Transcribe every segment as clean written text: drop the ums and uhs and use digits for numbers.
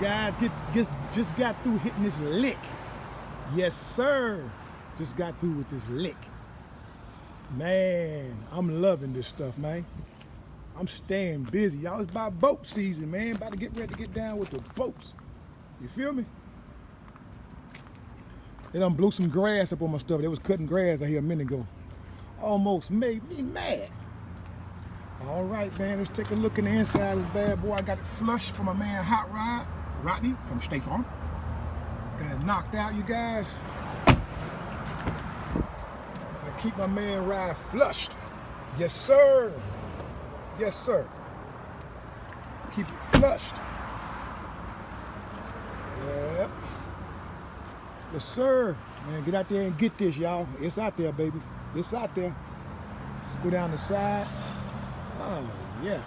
guys. Just got through hitting this lick. Yes, sir. Just got through with this lick. Man, I'm loving this stuff, man. I'm staying busy. Y'all, it's about boat season, man. About to get ready to get down with the boats. You feel me? They done blew some grass up on my stuff. They was cutting grass out here a minute ago. Almost made me mad. All right, man, let's take a look in the inside of this bad boy. I got it flushed from my man Hot Rod, Rodney from State Farm. Got it knocked out, you guys. I keep my man ride flushed. Yes, sir. Yes, sir. Keep it flushed. Yep. Yes, sir. Man, get out there and get this, y'all. It's out there, baby. It's out there. Let's go down the side. Oh, yeah.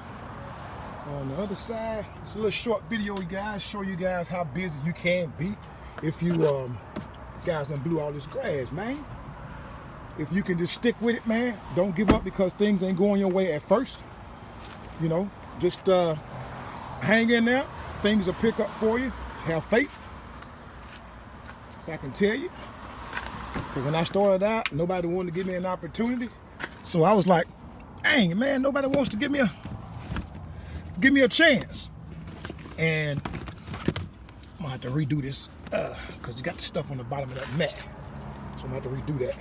On the other side, it's a little short video, you guys. Show you guys how busy you can be if you guys done blew all this grass, man. If you can just stick with it, man. Don't give up because things ain't going your way at first. You know, just hang in there. Things will pick up for you. Have faith. So I can tell you. Because when I started out, nobody wanted to give me an opportunity. So I was like, dang, man, nobody wants to give me a chance. And I'm gonna have to redo this because you got the stuff on the bottom of that mat. So I'm gonna have to redo that.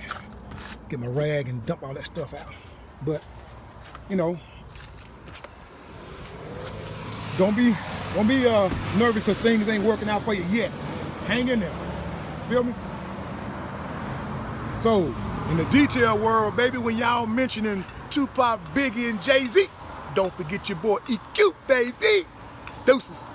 Get my rag and dump all that stuff out. But, you know, don't be nervous because things ain't working out for you yet. Hang in there. Feel me? So, in the detail world, baby, when y'all mentioning Tupac, Biggie, and Jay-Z, don't forget your boy EQ, baby. Deuces.